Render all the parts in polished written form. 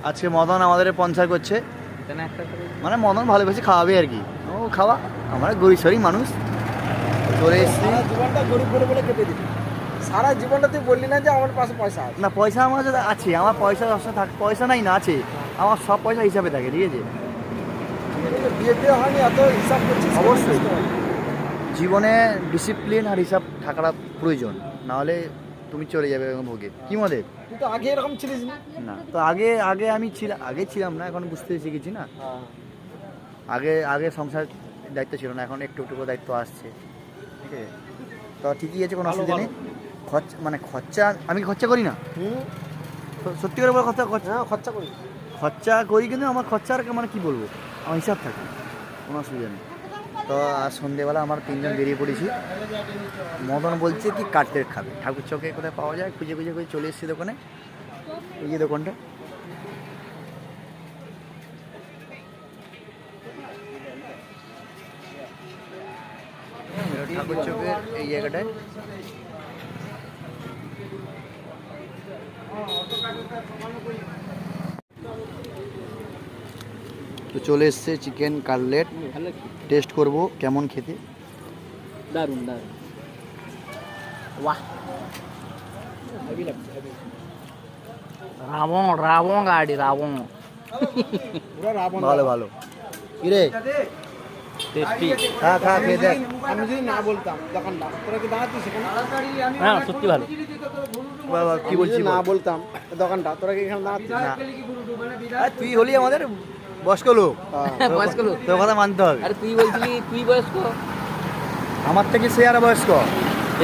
আজকে মদন আমাদের স্পন্সর করছে, মানে মদন ভালোবেসে খাওয়াবে আর কি। ও খাওয়া, আমরা গরিব মানুষ চলে এসেছি। সারা জীবনটা গরিব করে বলে কেটে দিবি। সারা জীবনটা তুই বললি না যে আমার পাশে পয়সা আছে। না, পয়সা আমার কাছে আছে, আমার পয়সা সবসময় থাকে, পয়সা নাই না আছে, আমার সব পয়সা হিসাবে থাকে, ঠিক আছে। বিয়ে টিয়ে হয়নি, এত হিসাব করছিস? অবশ্যই। জীবনে ডিসিপ্লিন আর হিসাব থাকাটা প্রয়োজন, নাহলে তুমি চলে যাবে ভোগে। কি মনে? তুই তো আগে এরকম ছিলিস না। না তো আগে আমি ছিলাম না, এখন বুঝতে শিখেছি না। আগে সংসার দায়িত্ব ছিল না, এখন একটু একটু করে দায়িত্ব আসছে, ঠিক আছে। তো ঠিকই আছে, কোনো অসুবিধা নেই। খরচা আমি খরচা করি না, সত্যি করে বলে খরচা করি, কিন্তু আমার খরচার মানে কি বলবো, আমার হিসাব থাকে, কোনো অসুবিধা নেই। তো আজ সন্ধেবেলা আমরা 3 জন বেরিয়ে পড়েছি। মদন বলছে কি কাটলেট খাবে, ঠাকুর চকে কোথায় পাওয়া যায়, খুঁজে চলে এসেছি দোকানে। এই যে দোকানটা, ঠাকুর চকের এই জায়গাটায়। তো চলে এসছে চিকেন কাটলেট, টেস্ট করব কেমন খেতে। দারুন বাহ, রাবণ গাড়ি রাবণ ভালো কিরে টেস্টি। খা খেয়ে দেখ। আমি যদি না বলতাম দোকানটা, তোরা কি দাঁড়াতিস সেখানে? হ্যাঁ সত্যি ভালো। বাবা কি বলছিস? না বলতাম দোকানটা, তোরা কি এখানে দাঁড়াতিস? না, তুই হলি আমাদের বয়স্ক লোক, বয়স্ক লোক। তোর কথা মানতে হবে। আরে তুই বলছিলি তুই বয়স্ক, আমার থেকে সে আর বয়স্ক।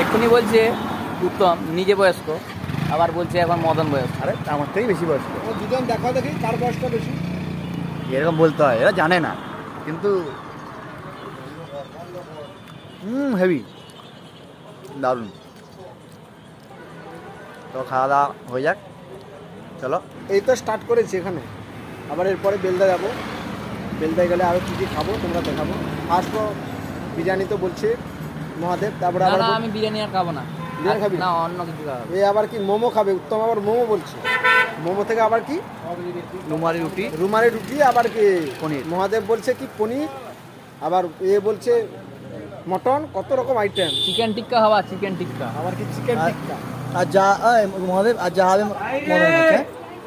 এক্ষুনি বলছে উত্তম নিজে বয়স্ক, আবার বলছে এখন মদন বয়স্ক। আরে আমার থেকে বেশি বয়স্ক। ও দুজন দেখা দেখি কার বয়সটা বেশি। এরকম বলতে হয়, এরা জানে না কিন্তু। হেভি দারুণ। তো খাওয়া দাওয়া হয়ে যাক, চলো। এই তো স্টার্ট করেছি এখানে, আবার এরপরে বেলদা যাবো। বেলদায় গেলে আরও কী কী খাবো তোমরা দেখাবো। ফার্স্ট বিরিয়ানি তো বলছে মহাদেব, তারপরে আবার না আমি বিরিয়ানি আর খাবো না। বিরিয়ানি খাবি না, অন্য কিছু খাবো। এ আবার কি মোমো খাবে, উত্তম আবার মোমো বলছে। মোমো থেকে আবার কি রুমালি রুটি, রুমালি রুটি, আবার কি পনির। মহাদেব বলছে কি পনির, আবার এ বলছে মটন, কত রকম আইটেম। চিকেন টিক্কা হওয়া, চিকেন টিক্কা। আবার কি চিকেন টিক্কা। আর যা মহাদেব আর যা হবে মদন হচ্ছে।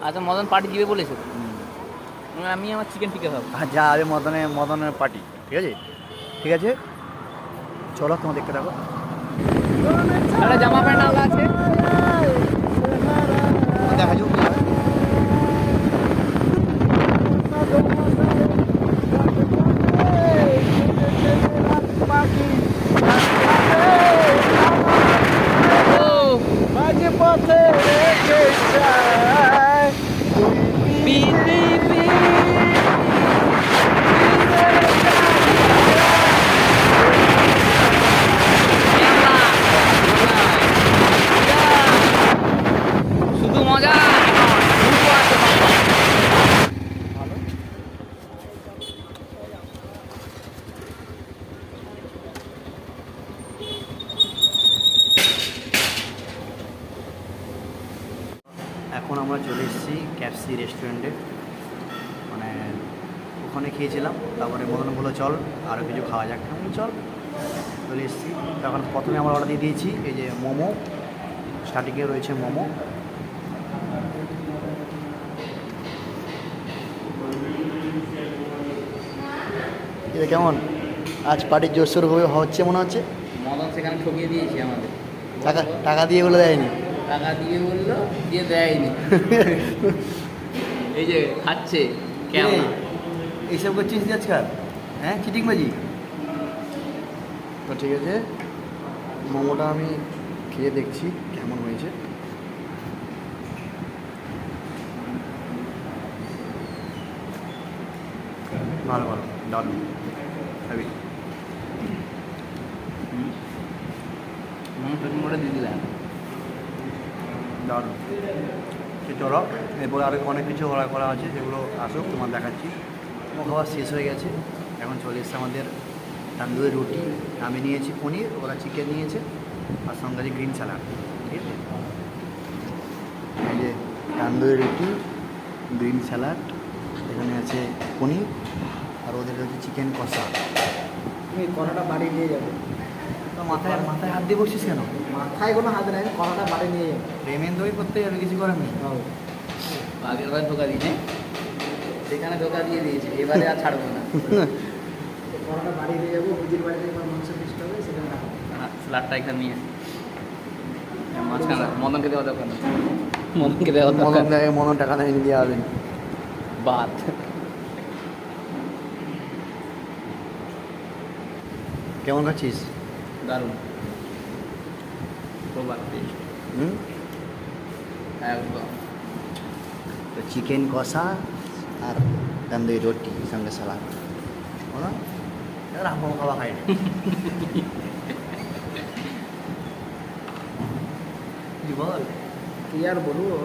আচ্ছা মদন পার্টি দিবে বলেছে, আমি আমার চিকেন টিক্কা খাবো। আর যা হবে মদনের পার্টি, ঠিক আছে চলো, তোমার দেখতে থাকো। একটা জামা প্যান্ট আলাদা আছে। দেখা যাক কি হয়। মাঝে পথে রেখে যায় পৃথিবী শুধু মজা। এখন আমরা চলে এসেছি ক্যাফসি রেস্টুরেন্টে, মানে ওখানে খেয়েছিলাম, তারপরে মদন বললো চল আরও কিছু খাওয়া যাক। আমি চল চলে এসেছি। তখন প্রথমে আমরা অর্ডার দিয়ে দিয়েছি এই যে মোমো, স্টার্টিংয়ে রয়েছে মোমো। এটা কেমন আজ পার্টির জোরসোরভাবে হচ্ছে মনে হচ্ছে? মদন সেখানে ঠকিয়ে দিয়েছে আমাদের। টাকা দিয়ে বলে দেয়নি, টাকা দিয়ে বললো, দিয়ে দেয়নি। এই যে খাচ্ছে কেমন এইসব করছিস আজকাল, হ্যাঁ চিটিংবাজি। তো ঠিক আছে, মোমোটা আমি খেয়ে দেখছি কেমন হয়েছে। ভালো দারুণ খাবি। মোটা দিয়ে দিলাম, দারুণ। চলো এরপরে আরও অনেক কিছু অর্ডার করা আছে, যেগুলো আসুক তোমার দেখাচ্ছি। আমার খাওয়া শেষ হয়ে গেছে, এখন চলে এসছে আমাদের তান্দুরি রুটি। আমি নিয়েছি পনির, ওরা চিকেন নিয়েছে, আর সঙ্গে আছে গ্রিন স্যালাড, ঠিক আছে। এই যে তান্দুরি রুটি, গ্রিন স্যালাড, এখানে আছে পনির, আর ওদের হচ্ছে চিকেন কষা। তুমি কড়াটা বাড়ি নিয়ে যাবো। তো মাথায় মাথায় হাত দিয়ে বসছিস কেন? মাথায় কোনো হাত নেই, কড়াটা বাড়ি নিয়ে যাবো। পেমেন্ট ওই করতে যাবে, কিছু করার নেই। আগের বার ধোকা দিয়েছে, সেখানে ধোকা দিয়ে দিয়েছে, এবারে আর ছাড়বো না। কড়াটা বাড়ি নিয়ে যাবো, বুঝির বাড়িতে এবার মাংস পিসট হবে, সেখানে রাখবো। স্যালাডটা এখানে নিয়ে আসি। মাঝখানে মদনকে দেওয়া দরকার না, মদনকে দেওয়া দরকার মদন টাকা না এনে দেওয়া হবে না। বাদ। কেমন খাচ্ছিস? দারুণ, প্রবার টেস্ট হুম, একদম। তো চিকেন কষা আর তন্দুরি রুটি সঙ্গে সালাদ, বলো এবার আমার খাওয়া খাই না। কি বল? কি আর বলবো,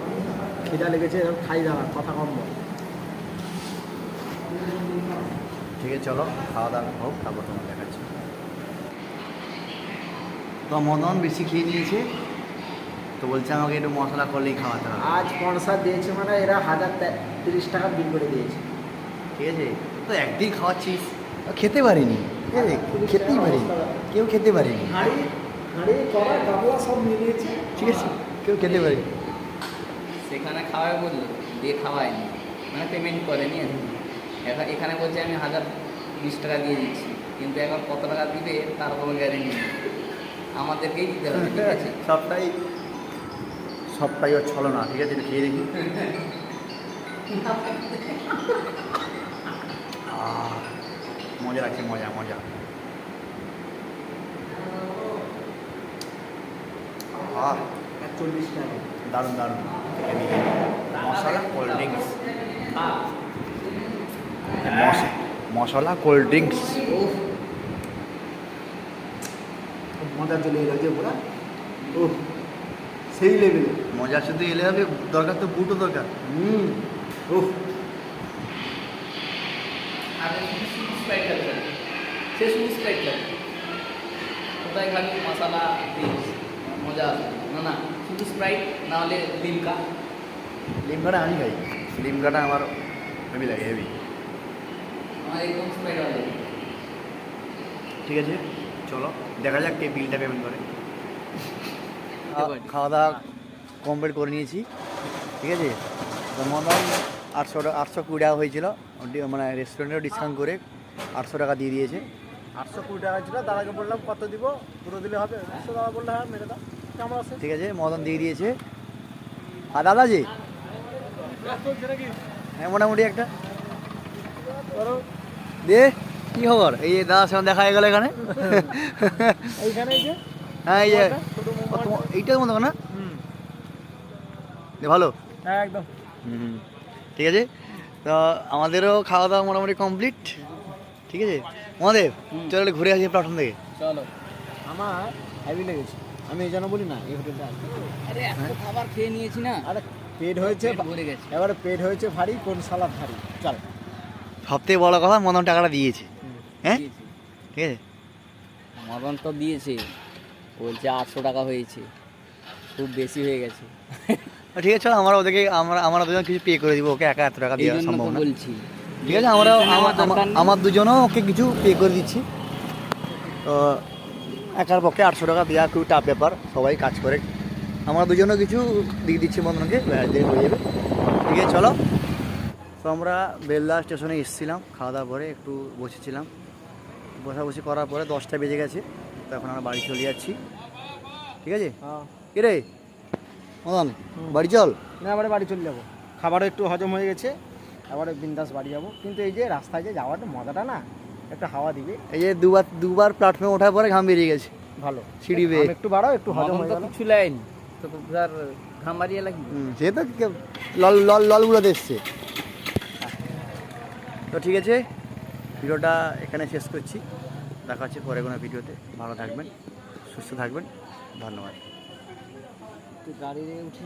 খিদা লেগেছে, এরকম খাই দাঁড়া, কথা কম বল। ঠিক আছে চলো খাওয়া দাওয়া হোক, তারপর তোমার দেখাচ্ছি। তো মদন বেশি খেয়ে নিয়েছে, তো বলছে আমাকে একটু মশলা করলেই খাওয়াতে হবে। আজ স্পন্সার দিয়েছে মানে এরা 1030 টাকা বিল করে দিয়েছে। ঠিক আছে, তো একদিন খাওয়াচ্ছিস, খেতে পারিনি, ঠিক আছে, খেতেই পারিনি, কেউ খেতে পারিনি, হাঁড়ি হাঁড়ি কড়া গামলা সব মিলিয়েছে। ঠিক আছে, কেউ খেতে পারিনি। সেখানে খাওয়াবে বললো, দিয়ে খাওয়ায়নি, মানে পেমেন্ট করেনি আর কি। এখানে বলছে আমি 1020 টাকা দিয়ে দিচ্ছি, কিন্তু এখন কত টাকা দিবে তার কোনো গ্যারেন্টি নেই, আমাদেরকেই দিতে হবে। ঠিক আছে, সবটাই ওর ছলনা। ঠিক আছে, এটা খেয়ে দেখি। মজা লাগছে, মজা মজা। আহ 40 টাকা। দারুণ দারুণ। মশলা কোল্ড ড্রিঙ্কস, মশলা কোল্ড ড্রিঙ্কস। মজা চলে এলো যে পুরা, ও সেই লেভেলে। মজা শুধু এলে হবে, দরকার তো বুটও দরকার। ও আর শুধু স্প্রাইট খেতে হবে, সে শুধু স্প্রাইট খেতে, কোথায় খালি মশলা ড্রিঙ্কস মজা আসবে না। না শুধু স্প্রাইট, না হলে লিমকা। লিমকাটা আমি খাই, লিমকাটা আমার হেভি লাগে, হেভি। আমার একদম স্প্রাইট ভালো লাগে। ঠিক আছে চলো দেখা যাক কে বিলটা পেমেন্ট করে। পারি। খাওয়া দাওয়া কমপ্লিট করে নিয়েছি, ঠিক আছে। তো মদন 820 টাকা হয়েছিল, মানে রেস্টুরেন্টেও ডিসকাউন্ট করে 800 টাকা দিয়ে দিয়েছে। 820 টাকা ছিল, দাদাকে বললাম কত দিব, পুরো দিলে হবে। দাদা বললে হ্যাঁ মেরে দাও, কেমন আছে? ঠিক আছে, মদন দিয়ে দিয়েছে। আর দাদাজি হ্যাঁ মোটামুটি একটা দে, কী খবর? এই যে দাদার সঙ্গে দেখা হয়ে গেল এখানে। এইখানে এই যে হ্যাঁ এই যে ছোটো মোমো। এইটার মতো না ভালো। হ্যাঁ একদম। হুম, ঠিক আছে। তো আমাদেরও খাওয়া দাওয়া মোটামুটি কমপ্লিট, ঠিক আছে। মহাদেব চলো একটু ঘুরে আসি প্ল্যাটফর্ম থেকে। চলো। আমার হেভি লেগেছে, আমি এই জন্য বলি না এই হোটেলটা আসবো। আরে এত খাবার খেয়ে নিয়েছি না, আরে পেট হয়েছে, পেট ভরে গেছে। এবারে পেট হয়েছে ভারী, কোন সালা ভারী। চল। সবথেকে বড় কথা মদন টাকাটা দিয়েছে, হ্যাঁ দিয়েছি। ঠিক আছে। মদন তো দিয়েছে, বলছে 800 টাকা হয়েছে, খুব বেশি হয়ে গেছে। ঠিক আছে চলো আমরা ওদেরকে আমরা দুজন কিছু পে করে দিব, ওকে একা এত টাকা এই দেওয়া জন্য সম্ভব তো না। বলছি। ঠিক আছে, আমরা আমার দরকার নেই। আমার দুজনও ওকে কিছু পে করে দিচ্ছি। তো একার পক্ষে 800 টাকা দেওয়া খুব টাফ ব্যাপার, সবাই কাজ করে। আমরা দুজনও কিছু দিয়ে দিচ্ছি বন্ধনকে, হয়ে যাবে। ঠিক আছে চলো। তো আমরা বেলদা স্টেশনে এসেছিলাম, খাওয়া দাওয়া করে একটু বসেছিলাম, বসাবসি করার পরে 10টা বেজে গেছে। তো এখন আমরা বাড়ি চলে যাচ্ছি, ঠিক আছে। হ্যাঁ কে রে মদন, বাড়ি চল। না, এবারে বাড়ি চলে যাবো, খাবারও একটু হজম হয়ে গেছে, এবারে বিন্দাস বাড়ি যাবো। কিন্তু এই যে রাস্তায় যে যাওয়াটা মজাটা না, একটা হাওয়া দিবে। এই যে দুবার প্ল্যাটফর্মে ওঠার পরে ঘাম বেরিয়ে গেছে, ভালো সিঁড়ি বেয়ে। আম একটু বাড়াও, একটু হজম মদন হয়ে তো গেল। কিছু লাইনি, তো তার ঘাম বাড়িয়ে লাগবে। সে তো লল গুলোতে এসছে। তো ঠিক আছে, ভিডিওটা এখানে শেষ করছি, দেখা হচ্ছে পরে কোনো ভিডিওতে। ভালো থাকবেন, সুস্থ থাকবেন, ধন্যবাদ। তুই গাড়ি উঠি।